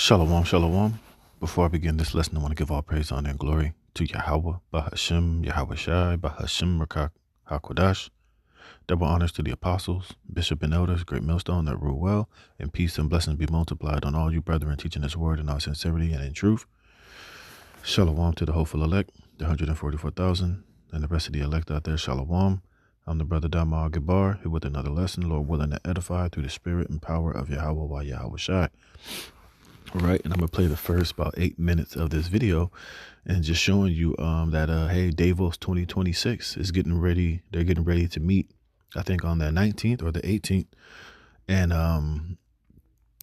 Shalom, shalom. Before I begin this lesson, I want to give all praise, honor, and glory to Yahweh, Bahashem, Yahweh Shai, Bahashem, Rakak, HaKodash. Double honors to the apostles, bishop, and elders, great millstone that rule well, and peace and blessings be multiplied on all you brethren teaching this word in all sincerity and in truth. Shalom to the hopeful elect, the 144,000, and the rest of the elect out there. Shalom. I'm the brother Damal Gabar, here with another lesson, Lord willing to edify through the spirit and power of Yahweh by Yahweh Shai. All right, and I'm gonna play the first about 8 minutes of this video and just showing you that hey, Davos 2026 is getting ready. They're getting ready to meet, I think on the 19th or the 18th, and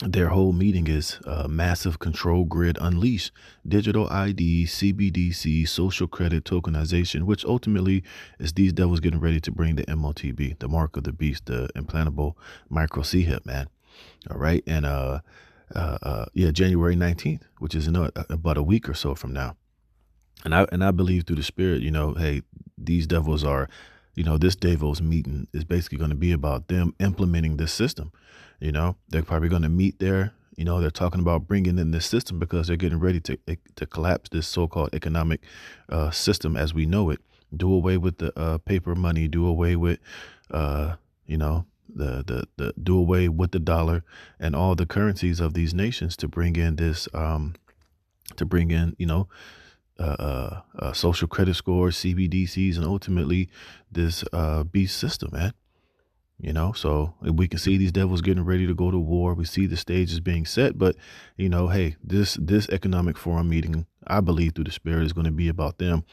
their whole meeting is massive control grid unleash, digital ID, CBDC, social credit tokenization, which ultimately is these devils getting ready to bring the M.O.T.B, the mark of the beast, the implantable micro C-hip, man. All right, and January 19th, which is about a week or so from now. And I believe through the spirit, hey, these devils are, this Davos meeting is basically going to be about them implementing this system. They're probably going to meet there. They're talking about bringing in this system because they're getting ready to collapse this so-called economic system as we know it. Do away with the paper money. Do away with, the do away with the dollar and all the currencies of these nations to bring in this, social credit scores, CBDCs, and ultimately this beast system, man. So we can see these devils getting ready to go to war. We see the stages being set, but hey, this economic forum meeting, I believe through the spirit, is going to be about them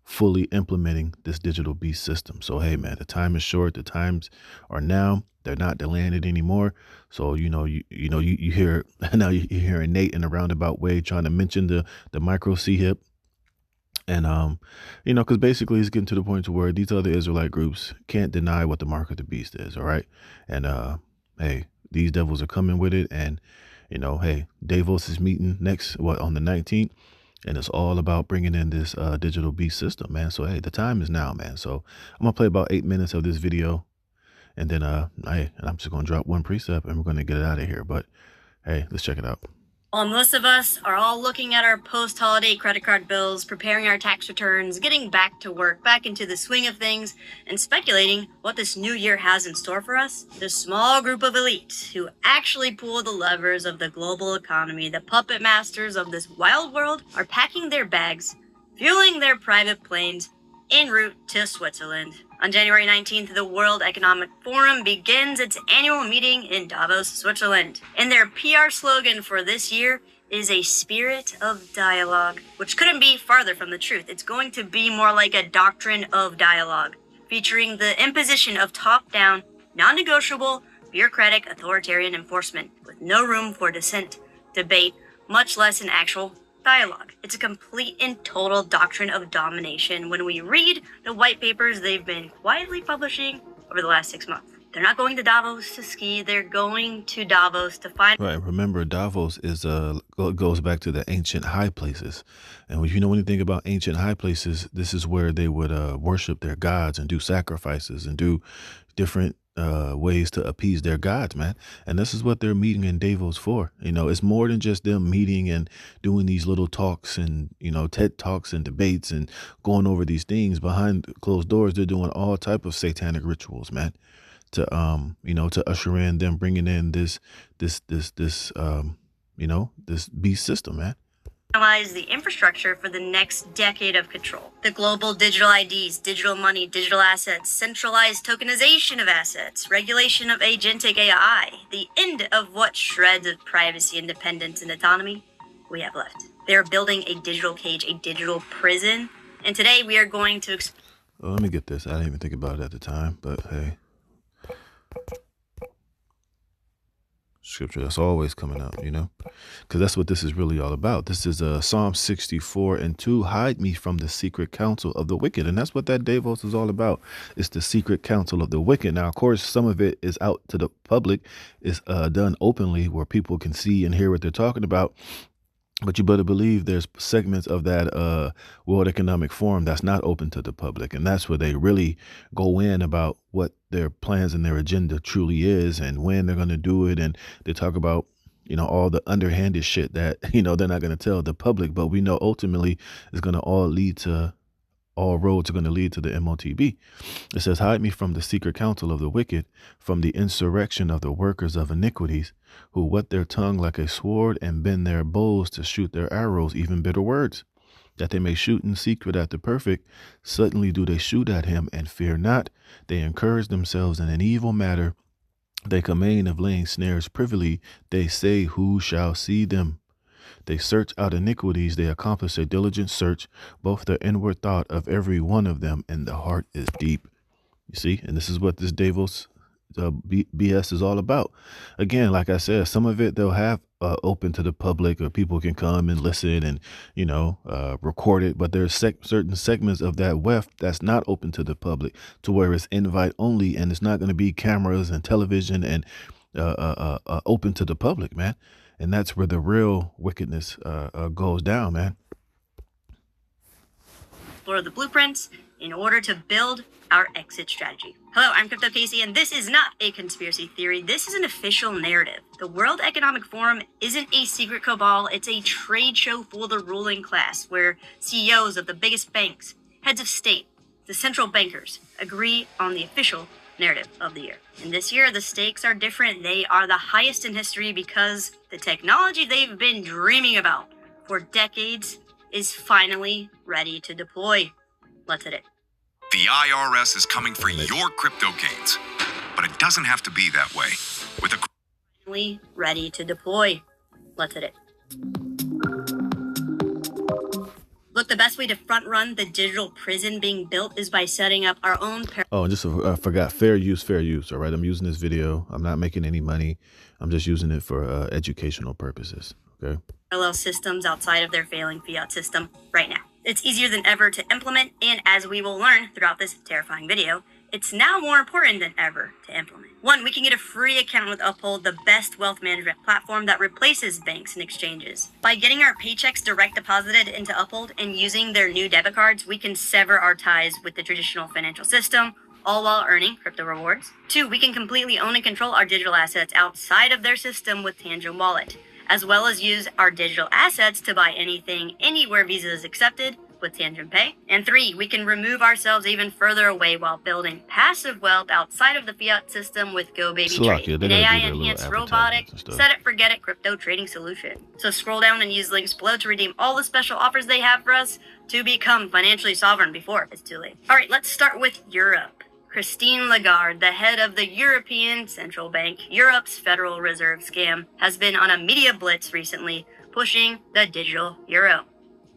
fully implementing this digital beast system. So hey, man, the time is short. The times are now. They're not delaying it anymore. So you hear now you're hearing Nate in a roundabout way trying to mention the micro C-hip. And, because basically it's getting to the point to where these other Israelite groups can't deny what the mark of the beast is. All right. And, hey, these devils are coming with it. And, hey, Davos is meeting on the 19th. And it's all about bringing in this digital beast system, man. So, hey, the time is now, man. So I'm going to play about 8 minutes of this video. And then I'm just going to drop one precept and we're going to get it out of here. But, hey, let's check it out. While most of us are all looking at our post-holiday credit card bills, preparing our tax returns, getting back to work, back into the swing of things, and speculating what this new year has in store for us, the small group of elites who actually pull the levers of the global economy, the puppet masters of this wild world, are packing their bags, fueling their private planes, en route to Switzerland. On January 19th, the World Economic Forum begins its annual meeting in Davos, Switzerland. And their PR slogan for this year is a spirit of dialogue, which couldn't be farther from the truth. It's going to be more like a doctrine of dialogue, featuring the imposition of top-down, non-negotiable, bureaucratic, authoritarian enforcement, with no room for dissent, debate, much less an actual dialogue. It's a complete and total doctrine of domination when we read the white papers they've been quietly publishing over the last 6 months. They're not going to Davos to ski. They're going to Davos to find... Right. Remember, Davos is goes back to the ancient high places. And when you think about ancient high places, this is where they would worship their gods and do sacrifices and do different ways to appease their gods, man. And this is what they're meeting in Davos for. It's more than just them meeting and doing these little talks and, TED Talks and debates and going over these things behind closed doors. They're doing all type of satanic rituals, man, to, to usher in them bringing in this beast system, man. Analyze the infrastructure for the next decade of control. The global digital IDs, digital money, digital assets, centralized tokenization of assets, regulation of agentic AI, the end of what shreds of privacy, independence, and autonomy we have left. They're building a digital cage, a digital prison. And today we are going to... Let me get this. I didn't even think about it at the time, but hey. Scripture that's always coming out, because that's what this is really all about. This is Psalm 64:2. Hide me from the secret counsel of the wicked. And that's what that Davos is all about. It's the secret counsel of the wicked. Now, of course, some of it is out to the public. It's done openly where people can see and hear what they're talking about. But you better believe there's segments of that World Economic Forum that's not open to the public. And that's where they really go in about what their plans and their agenda truly is and when they're going to do it. And they talk about all the underhanded shit that, they're not going to tell the public, but we know ultimately it's going to all roads are going to lead to the MOTB. It says, hide me from the secret counsel of the wicked, from the insurrection of the workers of iniquities, who whet their tongue like a sword and bend their bows to shoot their arrows, even bitter words, that they may shoot in secret at the perfect. Suddenly do they shoot at him and fear not. They encourage themselves in an evil matter. They complain of laying snares privily. They say, who shall see them? They search out iniquities. They accomplish a diligent search, both the inward thought of every one of them, and the heart is deep. You see, and this is what this Davos BS is all about. Again, like I said, some of it they'll have open to the public, or people can come and listen and, record it. But there's certain segments of that WEF that's not open to the public, to where it's invite only, and it's not going to be cameras and television and open to the public, man. And that's where the real wickedness goes down, man. Explore the blueprints in order to build our exit strategy. Hello, I'm Crypto Casey, and this is not a conspiracy theory. This is an official narrative. The World Economic Forum isn't a secret cabal. It's a trade show for the ruling class, where CEOs of the biggest banks, heads of state, the central bankers agree on the official narrative of the year. And this year, the stakes are different. They are the highest in history because the technology they've been dreaming about for decades is finally ready to deploy. Let's hit it. The IRS is coming for your crypto gains, but it doesn't have to be that way. With a finally ready to deploy. Let's hit it. Look, the best way to front run the digital prison being built is by setting up our own. Oh, and just I forgot, fair use. All right, I'm using this video. I'm not making any money. I'm just using it for educational purposes. Okay. Parallel systems outside of their failing fiat system right now. It's easier than ever to implement, and as we will learn throughout this terrifying video, it's now more important than ever to implement. One, we can get a free account with Uphold, the best wealth management platform that replaces banks and exchanges. By getting our paychecks direct deposited into Uphold and using their new debit cards, we can sever our ties with the traditional financial system, all while earning crypto rewards. Two, we can completely own and control our digital assets outside of their system with Tangent Wallet, as well as use our digital assets to buy anything anywhere Visa is accepted with Tangent Pay. And three, we can remove ourselves even further away while building passive wealth outside of the fiat system with GoBabyTrade, an AI-enhanced robotic, set it, forget it crypto trading solution. So scroll down and use links below to redeem all the special offers they have for us to become financially sovereign before it's too late. All right, let's start with Europe. Christine Lagarde, the head of the European Central Bank, Europe's Federal Reserve scam, has been on a media blitz recently, pushing the digital euro.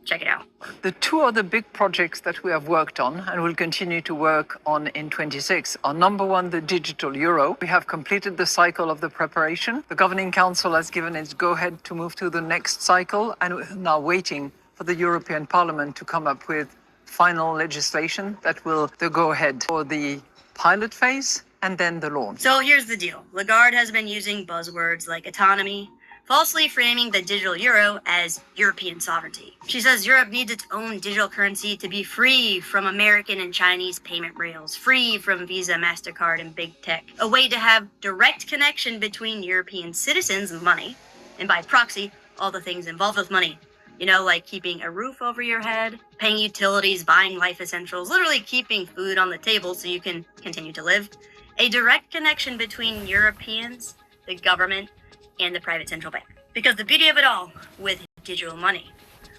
Check it out. The two other big projects that we have worked on and will continue to work on in 26 are, number one, the digital euro. We have completed the cycle of the preparation. The Governing Council has given its go-ahead to move to the next cycle, and we're now waiting for the European Parliament to come up with final legislation that will the go-ahead for the pilot phase and then the launch. So here's the deal. Lagarde has been using buzzwords like autonomy, falsely framing the digital euro as European sovereignty. She says Europe needs its own digital currency to be free from American and Chinese payment rails, free from Visa, MasterCard, and big tech. A way to have direct connection between European citizens and money, and by proxy, all the things involved with money. You know, like keeping a roof over your head, paying utilities, buying life essentials, literally keeping food on the table so you can continue to live. A direct connection between Europeans, the government, and the private central bank. Because the beauty of it all with digital money,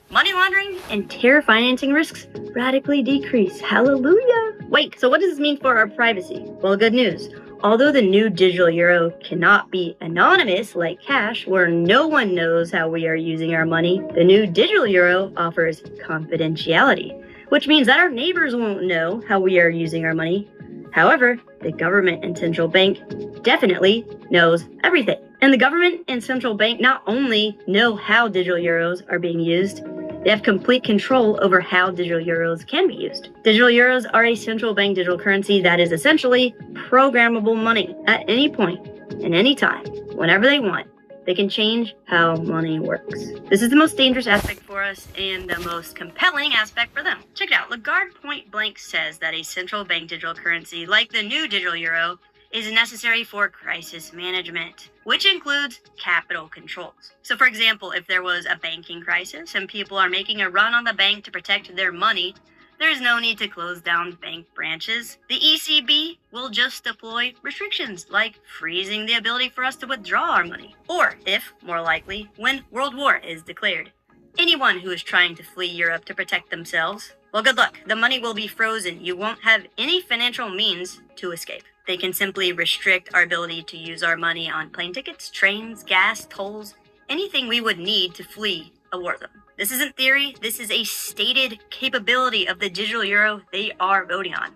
money laundering and terror financing risks radically decrease. Hallelujah! Wait, so what does this mean for our privacy? Well, good news. Although the new digital euro cannot be anonymous like cash, where no one knows how we are using our money, the new digital euro offers confidentiality, which means that our neighbors won't know how we are using our money. However, the government and central bank definitely knows everything. And the government and central bank not only know how digital euros are being used, they have complete control over how digital euros can be used. Digital euros are a central bank digital currency that is essentially programmable money. At any point, in any time, whenever they want, they can change how money works. This is the most dangerous aspect for us and the most compelling aspect for them. Check it out. Lagarde point blank says that a central bank digital currency like the new digital euro is necessary for crisis management, which includes capital controls. So for example, if there was a banking crisis and people are making a run on the bank to protect their money, there's no need to close down bank branches. The ECB will just deploy restrictions like freezing the ability for us to withdraw our money. Or, if more likely, when World War is declared. Anyone who is trying to flee Europe to protect themselves, well, good luck. The money will be frozen. You won't have any financial means to escape. They can simply restrict our ability to use our money on plane tickets, trains, gas, tolls, anything we would need to flee a war zone. This isn't theory, this is a stated capability of the digital euro they are voting on.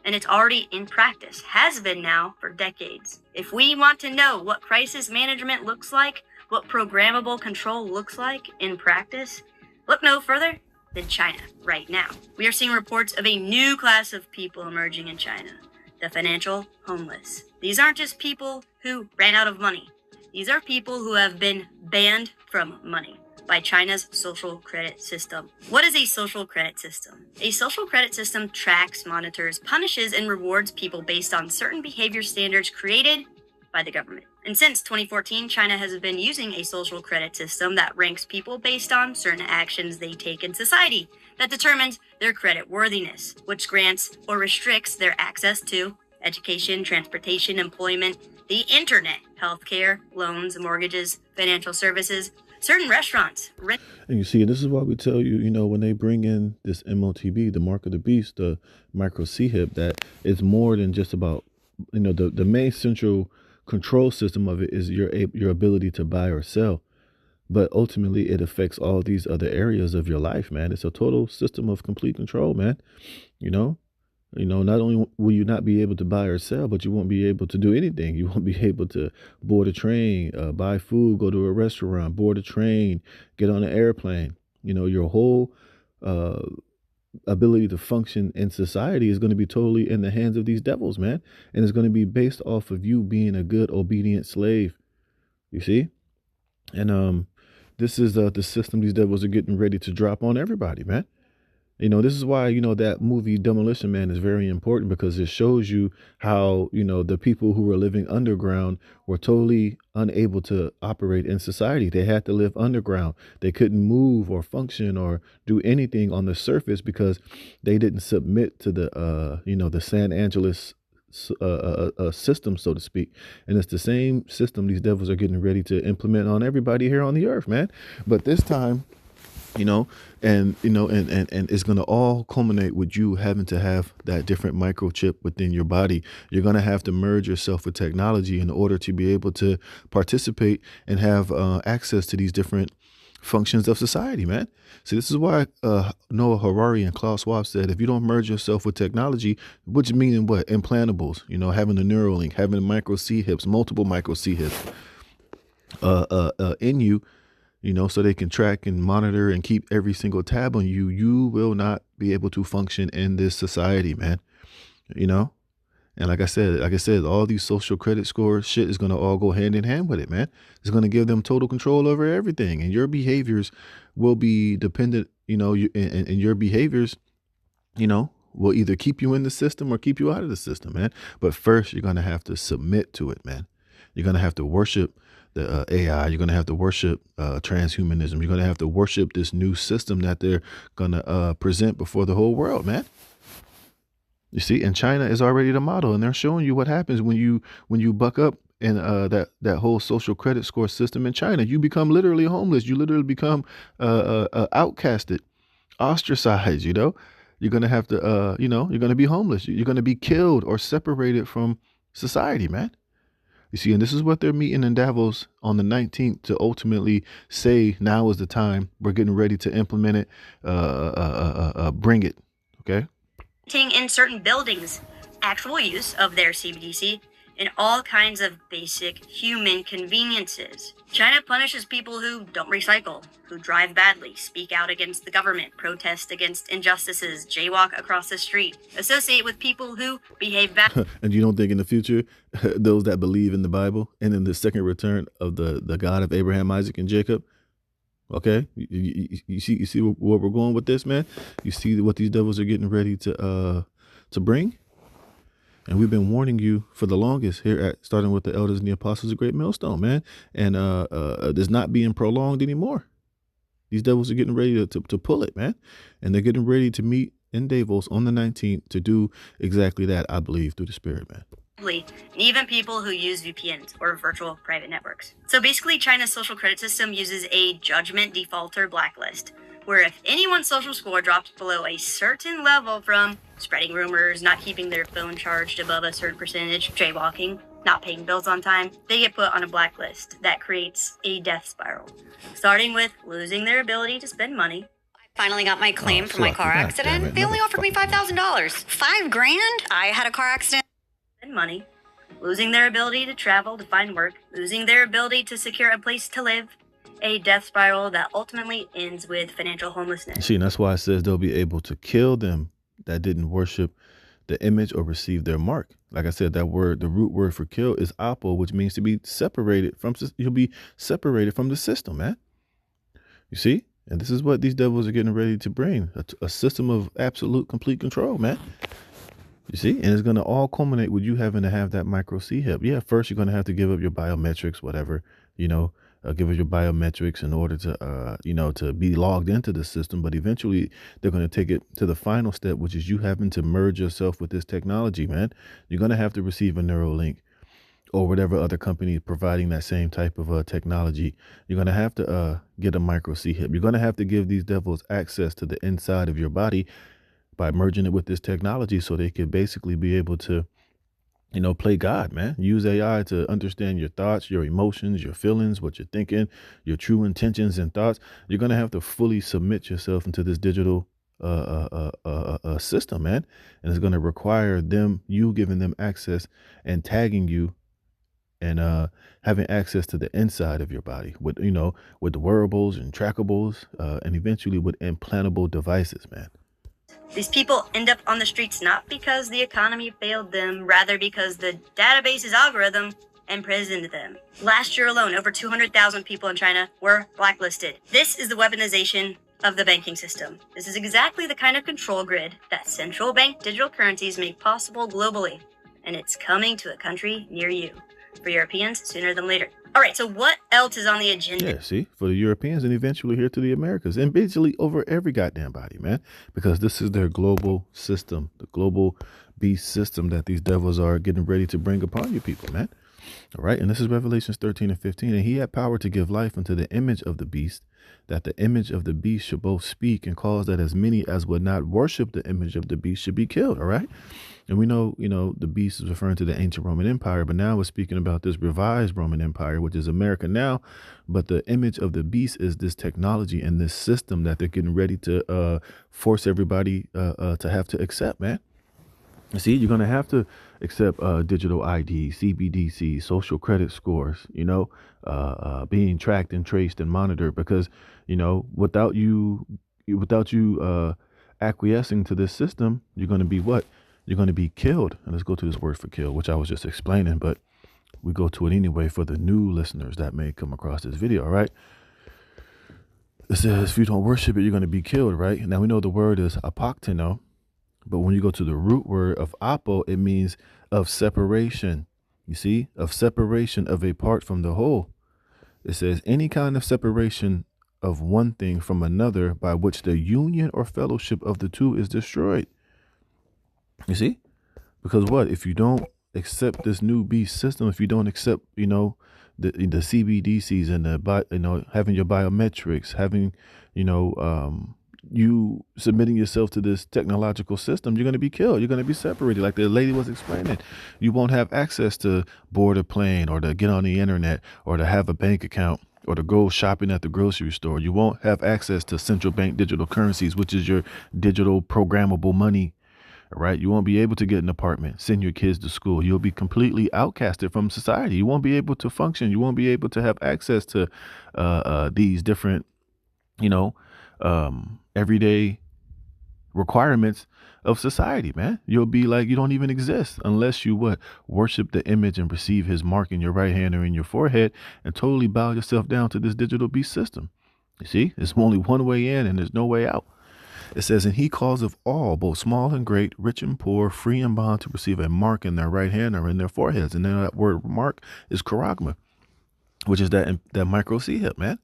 And it's already in practice, has been now for decades. If we want to know what crisis management looks like, what programmable control looks like in practice, look no further than China right now. We are seeing reports of a new class of people emerging in China, the financial homeless. These aren't just people who ran out of money. These are people who have been banned from money by China's social credit system. What is a social credit system? A social credit system tracks, monitors, punishes, and rewards people based on certain behavior standards created by the government. And since 2014, China has been using a social credit system that ranks people based on certain actions they take in society that determines their credit worthiness, which grants or restricts their access to education, transportation, employment, the internet, healthcare, loans, mortgages, financial services, certain restaurants. And you see, this is why we tell you, when they bring in this MOTB, the mark of the beast, the micro CHIP, that it's more than just about, the main central control system of it is your ability to buy or sell. But ultimately, it affects all these other areas of your life, man. It's a total system of complete control, man. Not only will you not be able to buy or sell, but you won't be able to do anything. You won't be able to board a train, buy food, go to a restaurant, board a train, get on an airplane. Your whole ability to function in society is going to be totally in the hands of these devils, man. And it's going to be based off of you being a good, obedient slave. You see? And this is the system these devils are getting ready to drop on everybody, man. This is why, that movie Demolition Man is very important, because it shows you how, the people who were living underground were totally unable to operate in society. They had to live underground. They couldn't move or function or do anything on the surface because they didn't submit to the San Angeles system, so to speak. And it's the same system these devils are getting ready to implement on everybody here on the earth, man. But this time, and it's going to all culminate with you having to have that different microchip within your body. You're going to have to merge yourself with technology in order to be able to participate and have access to these different functions of society, man. See, this is why Noah Harari and Klaus Schwab said, if you don't merge yourself with technology, which meaning what? Implantables, having the Neuralink, having micro C-hips, multiple micro C-hips in you, so they can track and monitor and keep every single tab on you. You will not be able to function in this society, man. And like I said, all these social credit score shit is going to all go hand in hand with it, man. It's going to give them total control over everything. And your behaviors will be dependent, and your behaviors, will either keep you in the system or keep you out of the system, man. But first, you're going to have to submit to it, man. You're going to have to worship the AI. You're going to have to worship transhumanism. You're going to have to worship this new system that they're going to present before the whole world, man. You see, and China is already the model, and they're showing you what happens when you buck up in that whole social credit score system in China. You become literally homeless. You literally become outcasted, ostracized. You're going to have to, you're going to be homeless. You're going to be killed or separated from society, man. You see, and this is what they're meeting in Davos on the 19th to ultimately say, now is the time. We're getting ready to implement it, bring it, okay? In certain buildings, actual use of their CBDC in all kinds of basic human conveniences. China punishes people who don't recycle, who drive badly, speak out against the government, protest against injustices, jaywalk across the street, associate with people who behave badly. And you don't think in the future, those that believe in the Bible and in the second return of the God of Abraham, Isaac, and Jacob, okay, you see where we're going with this, man? You see what these devils are getting ready to bring? And we've been warning you for the longest here at starting with the elders and the apostles of Great Millstone, man. And it's not being prolonged anymore. These devils are getting ready to pull it, man. And they're getting ready to meet in Davos on the 19th to do exactly that, I believe, through the Spirit, man. And even people who use VPNs or virtual private networks. So basically, China's social credit system uses a judgment defaulter blacklist, where if anyone's social score drops below a certain level from spreading rumors, not keeping their phone charged above a certain percentage, jaywalking, not paying bills on time, they get put on a blacklist that creates a death spiral, starting with losing their ability to spend money. Finally got my claim for my car accident. They only offered me $5,000. $5,000? I had a car accident. Spend money, losing their ability to travel to find work, losing their ability to secure a place to live, a death spiral that ultimately ends with financial homelessness. See, and that's why it says they'll be able to kill them that didn't worship the image or receive their mark. Like I said, that word, the root word for kill is apo, which means to be separated from. You'll be separated from the system, man. You see, and this is what these devils are getting ready to bring: a system of absolute, complete control, man. You see, and it's going to all culminate with you having to have that micro C hip. Yeah, first you're going to have to give up your biometrics, whatever, give up your biometrics in order to, to be logged into the system. But eventually they're going to take it to the final step, which is you having to merge yourself with this technology, man. You're going to have to receive a Neuralink or whatever other company providing that same type of technology. You're going to have to get a micro C hip. You're going to have to give these devils access to the inside of your body by merging it with this technology so they could basically be able to, play God, man. Use AI to understand your thoughts, your emotions, your feelings, what you're thinking, your true intentions and thoughts. You're going to have to fully submit yourself into this digital system, man. And it's going to require you giving them access and tagging you and having access to the inside of your body with the wearables and trackables and eventually with implantable devices, man. These people end up on the streets not because the economy failed them, rather because the database's algorithm imprisoned them. Last year alone, over 200,000 people in China were blacklisted. This is the weaponization of the banking system. This is exactly the kind of control grid that central bank digital currencies make possible globally. And it's coming to a country near you. For Europeans, sooner than later. All right, so what else is on the agenda? Yeah, see, for the Europeans and eventually here to the Americas and basically over every goddamn body, man, because this is their global system, the global beast system that these devils are getting ready to bring upon you people, man. All right, and this is Revelations 13 and 15. And he had power to give life unto the image of the beast, that the image of the beast should both speak and cause that as many as would not worship the image of the beast should be killed. All right. And we know, the beast is referring to the ancient Roman Empire, but now we're speaking about this revised Roman Empire, which is America now. But the image of the beast is this technology and this system that they're getting ready to force everybody to have to accept, man. See, you're going to have to accept digital ID, CBDCs, social credit scores, being tracked and traced and monitored because, without you acquiescing to this system, you're going to be what? You're going to be killed. And let's go to this word for kill, which I was just explaining, but we go to it anyway for the new listeners that may come across this video, all right? It says, if you don't worship it, you're going to be killed, right? Now we know the word is apoktino, but when you go to the root word of apo, it means of separation. You see, of separation of a part from the whole. It says any kind of separation of one thing from another by which the union or fellowship of the two is destroyed. You see, because what if you don't accept this new beast system? If you don't accept, the CBDCs and having your biometrics, having, you submitting yourself to this technological system, you're going to be killed. You're going to be separated. Like the lady was explaining, you won't have access to board a plane or to get on the internet or to have a bank account or to go shopping at the grocery store. You won't have access to central bank digital currencies, which is your digital programmable money. All right. You won't be able to get an apartment, send your kids to school. You'll be completely outcasted from society. You won't be able to function. You won't be able to have access to these different, everyday requirements of society, man. You'll be like you don't even exist unless you worship the image and receive his mark in your right hand or in your forehead and totally bow yourself down to this digital beast system. You see, there's only one way in and there's no way out. It says, and he causeth all, both small and great, rich and poor, free and bond, to receive a mark in their right hand or in their foreheads. And then that word mark is charagma, which is that micro C hip, man.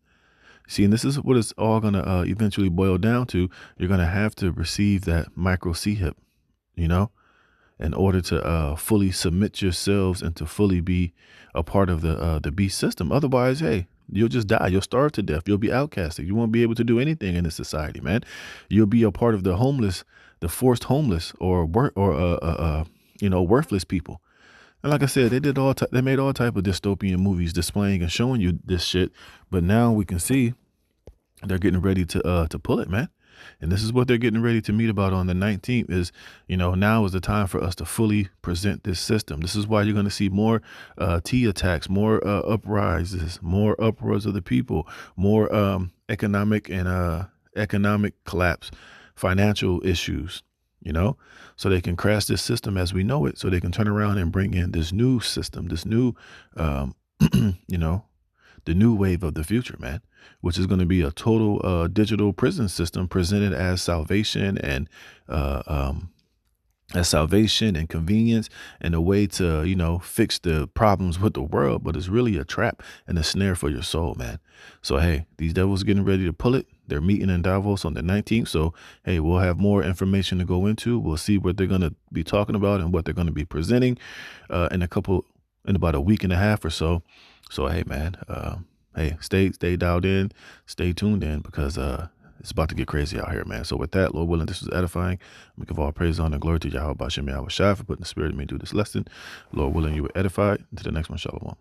See, and this is what it's all going to eventually boil down to. You're going to have to receive that micro C hip, you know, in order to fully submit yourselves and to fully be a part of the beast system. Otherwise, hey, you'll just die. You'll starve to death. You'll be outcasted. You won't be able to do anything in this society, man. You'll be a part of the homeless, the forced homeless, or worthless people. And like I said, they made all type of dystopian movies displaying and showing you this shit. But now we can see they're getting ready to pull it, man. And this is what they're getting ready to meet about on the 19th is, now is the time for us to fully present this system. This is why you're going to see more T attacks, more uprises, more uproars of the people, more economic collapse, financial issues, so they can crash this system as we know it, so they can turn around and bring in this new system, this new, the new wave of the future, man, which is going to be a total digital prison system presented as salvation and convenience and a way to, fix the problems with the world. But it's really a trap and a snare for your soul, man. So, hey, these devils are getting ready to pull it. They're meeting in Davos on the 19th. So, hey, we'll have more information to go into. We'll see what they're going to be talking about and what they're going to be presenting in about a week and a half or so. So, hey, man, stay dialed in, stay tuned in, because it's about to get crazy out here, man. So with that, Lord willing, this was edifying. We give all praise, honor, and glory to Yahweh Bashem Yahweh Shai for putting the spirit in me to do this lesson. Lord willing, you were edified. Until the next one, shalom.